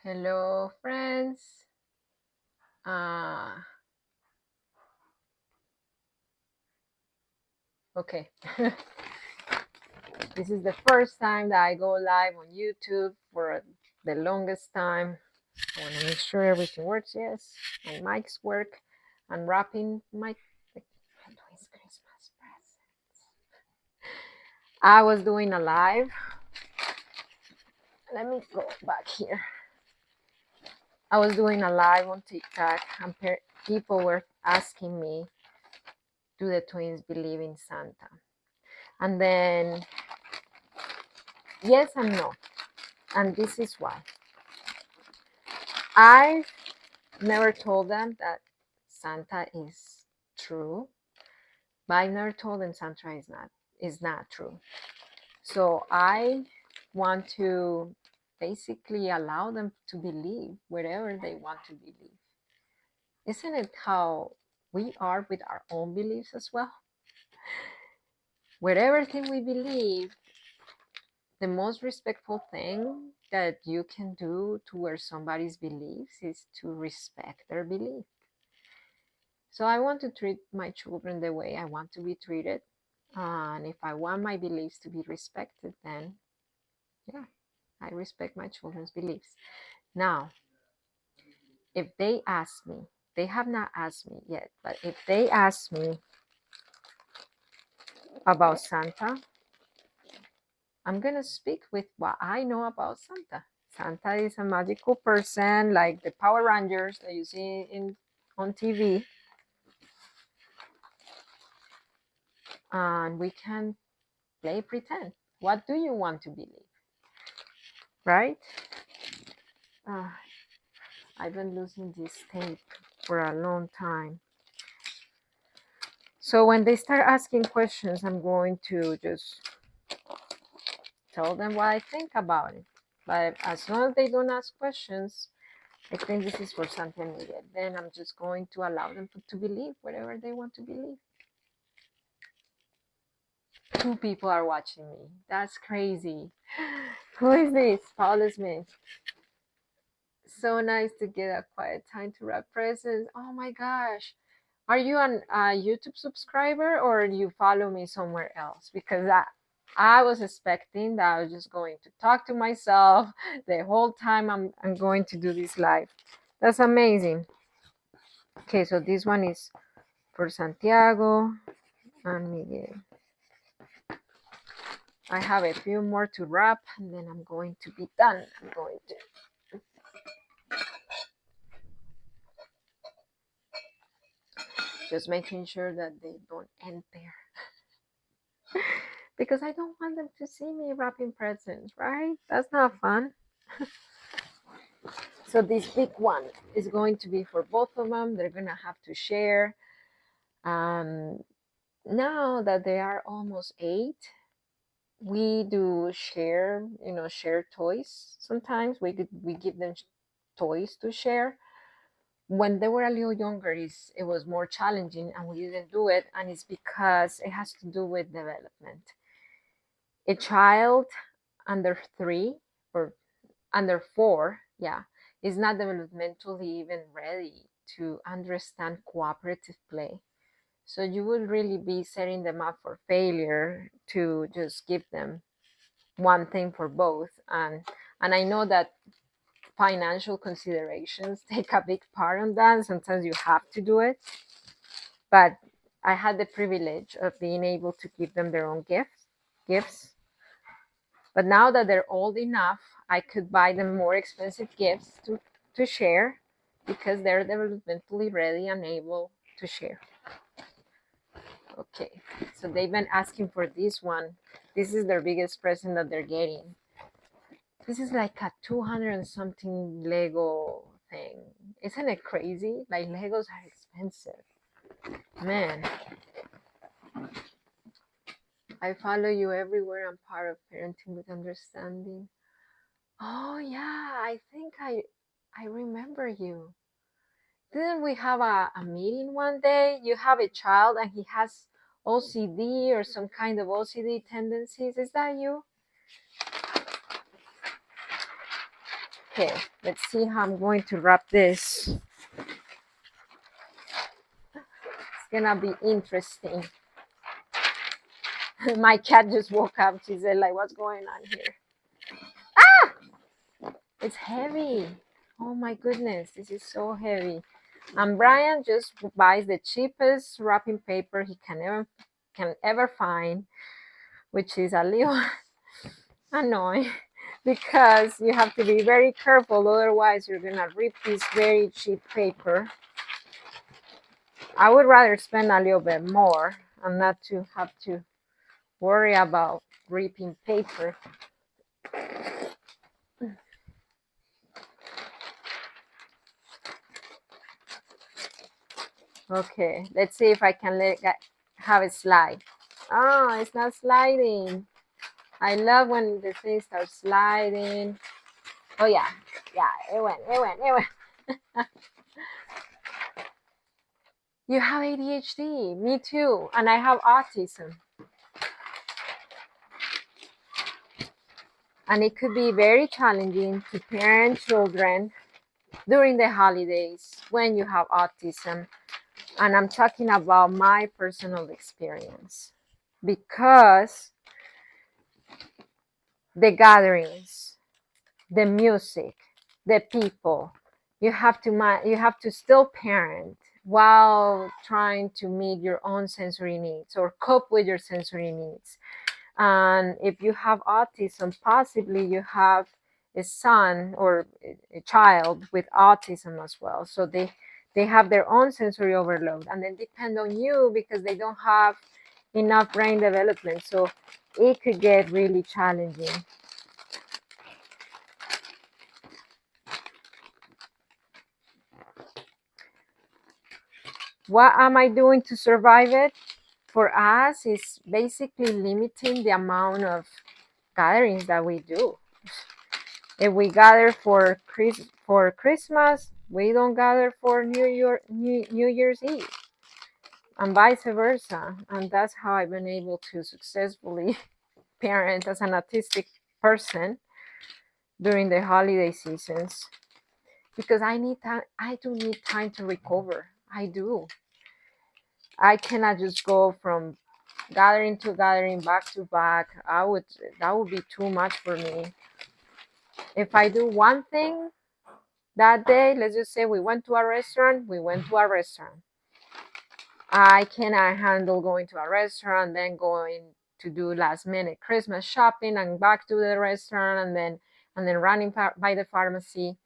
Hello, friends. Uh, okay. This is the first time that I go live on YouTube for the longest time. I want to make sure everything works. Yes, my mics work. I'm wrapping my Christmas presents. I was doing a live. Let me go back here. I was doing a live on TikTok, and people were asking me, do the twins believe in Santa? And then, yes and no. And this is why. I never told them that Santa is true, but I never told them Santa is not true. So I want to basically allow them to believe whatever they want to believe. Isn't it how we are with our own beliefs as well? Whatever thing we believe, the most respectful thing that you can do towards somebody's beliefs is to respect their belief. So I want to treat my children the way I want to be treated. And if I want my beliefs to be respected, then yeah, I respect my children's beliefs. Now, if they ask me, they have not asked me yet, but if they ask me about Santa, I'm going to speak with what I know about Santa. Santa is a magical person like the Power Rangers that you see on TV. And we can play pretend. What do you want to believe? Right? I've been losing this tape for a long time. So when they start asking questions, I'm going to just tell them what I think about it. But as long as they don't ask questions, I think this is for something needed. Then I'm just going to allow them to believe whatever they want to believe. 2 people are watching me. That's crazy. Who is this? Paula Smith. So nice to get a quiet time to wrap presents. Oh my gosh. Are you a YouTube subscriber or you follow me somewhere else? Because I was expecting that I was just going to talk to myself the whole time I'm going to do this live. That's amazing. Okay, so this one is for Santiago and Miguel. I have a few more to wrap and then I'm going to be done. I'm going to just making sure that they don't end there. Because I don't want them to see me wrapping presents, right? That's not fun. So this big one is going to be for both of them. They're going to have to share. Now that they are almost 8, we do share, share toys. Sometimes we give them toys to share. When they were a little younger, it was more challenging and we didn't do it. And it's because it has to do with development. A child under 3 or under 4, is not developmentally even ready to understand cooperative play. So you would really be setting them up for failure to just give them one thing for both. And I know that financial considerations take a big part on that. Sometimes you have to do it. But I had the privilege of being able to give them their own gifts. But now that they're old enough, I could buy them more expensive gifts to share because they're developmentally ready and able to share. Okay, so they've been asking for this one. This is their biggest present that they're getting. This is like a 200 and something Lego thing. Isn't it crazy? Like Legos are expensive. Man. I follow you everywhere. I'm part of Parenting with Understanding. Oh yeah, I think I remember you. Didn't we have a meeting one day? You have a child and he has OCD or some kind of OCD tendencies. Is that you? Okay, let's see how I'm going to wrap this. It's gonna be interesting. My cat just woke up. She said, like, what's going on here? It's heavy. Oh my goodness, this is so heavy. And Brian just buys the cheapest wrapping paper he can ever find, which is a little annoying because you have to be very careful, otherwise you're gonna rip this very cheap paper. I would rather spend a little bit more and not to have to worry about ripping paper. Okay, let's see if I can have it slide. Oh, it's not sliding. I love when the thing starts sliding. Oh yeah, it went. You have ADHD, me too, and I have autism. And it could be very challenging to parent children during the holidays when you have autism. And I'm talking about my personal experience because the gatherings, the music, the people, you have to still parent while trying to meet your own sensory needs or cope with your sensory needs. And if you have autism, possibly you have a son or a child with autism as well. So they have their own sensory overload and then depend on you because they don't have enough brain development. So it could get really challenging. What am I doing to survive it? For us, it's basically limiting the amount of gatherings that we do. If we gather for Christmas, we don't gather for New Year's Eve, and vice versa. And that's how I've been able to successfully parent as an autistic person during the holiday seasons, because I do need time to recover. I do. I cannot just go from gathering to gathering, back to back. That would be too much for me. If I do one thing that day, let's just say we went to a restaurant. I cannot handle going to a restaurant, then going to do last minute Christmas shopping and back to the restaurant and then running by the pharmacy.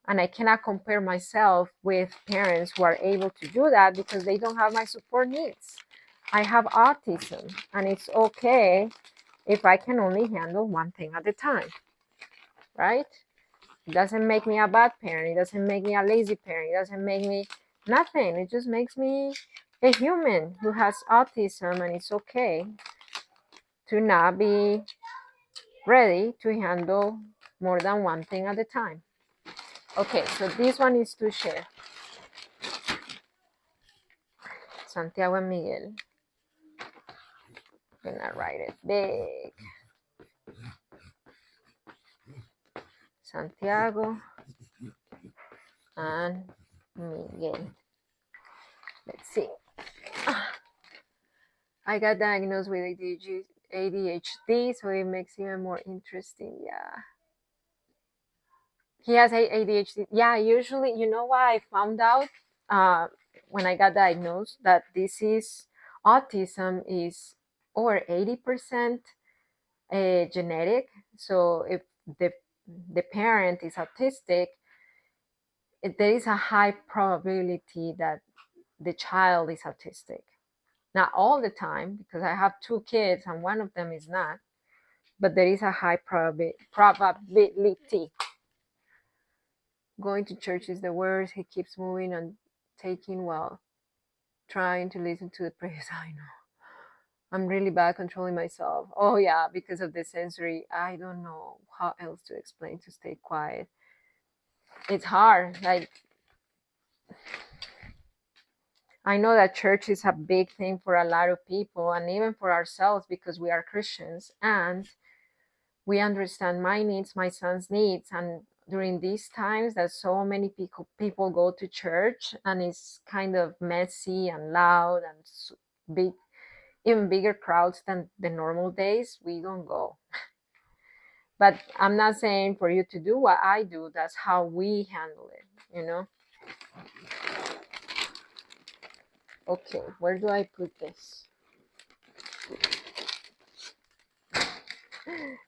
And I cannot compare myself with parents who are able to do that because they don't have my support needs. I have autism, and it's okay if I can only handle one thing at a time, right? It doesn't make me a bad parent. It doesn't make me a lazy parent. It doesn't make me nothing. It just makes me a human who has autism, and it's okay to not be ready to handle more than one thing at a time. Okay, so this one is to share. Santiago and Miguel. I'm gonna write it big. Santiago and Miguel. Let's see. I got diagnosed with ADHD, so it makes it even more interesting. Yeah. He has ADHD. Yeah, usually, you know what I found out when I got diagnosed? That autism is over 80% genetic. So if the parent is autistic, there is a high probability that the child is autistic. Not all the time, because I have 2 kids and one of them is not, but there is a high probability. Going to church is the worst. He keeps moving and taking while trying to listen to the prayers. I know. I'm really bad controlling myself. Oh yeah, because of the sensory. I don't know how else to explain to stay quiet. It's hard. Like, I know that church is a big thing for a lot of people and even for ourselves because we are Christians and we understand my needs, my son's needs, and during these times that so many people go to church and it's kind of messy and loud and big, even bigger crowds than the normal days, we don't go. But I'm not saying for you to do what I do. That's how we handle it, you know? Okay, where do I put this?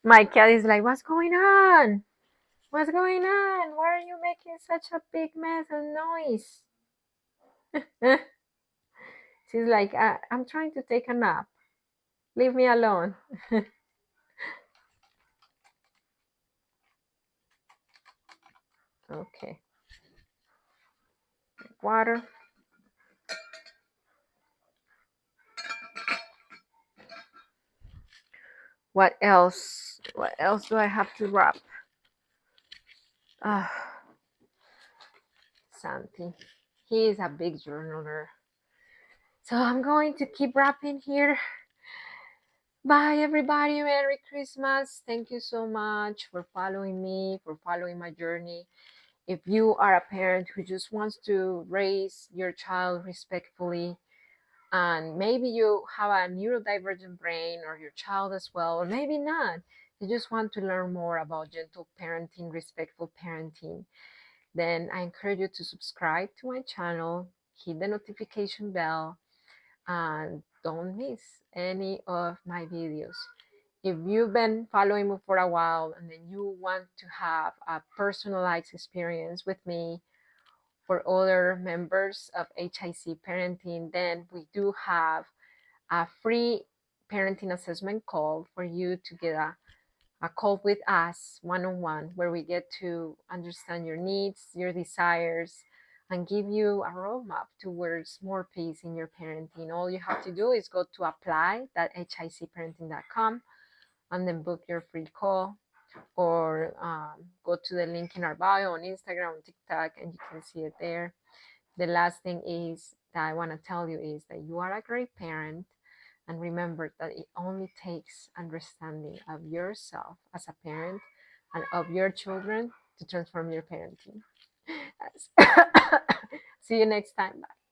My cat is like, what's going on? What's going on? Why are you making such a big mess and noise? She's like, I'm trying to take a nap. Leave me alone. Okay. Water. What else? What else do I have to wrap? Ah, Santi. He is a big journaler. So I'm going to keep wrapping here. Bye, everybody. Merry Christmas. Thank you so much for following me, for following my journey. If you are a parent who just wants to raise your child respectfully, and maybe you have a neurodivergent brain or your child as well, or maybe not, you just want to learn more about gentle parenting, respectful parenting, then I encourage you to subscribe to my channel, hit the notification bell, and don't miss any of my videos. If you've been following me for a while and then you want to have a personalized experience with me for other members of HIC Parenting, then we do have a free parenting assessment call for you to get a call with us one-on-one, where we get to understand your needs, your desires, and give you a roadmap towards more peace in your parenting. All you have to do is go to apply.hicparenting.com and then book your free call, or go to the link in our bio on Instagram, on TikTok, and you can see it there. The last thing is that I want to tell you is that you are a great parent, and remember that it only takes understanding of yourself as a parent and of your children to transform your parenting. See you next time. Bye.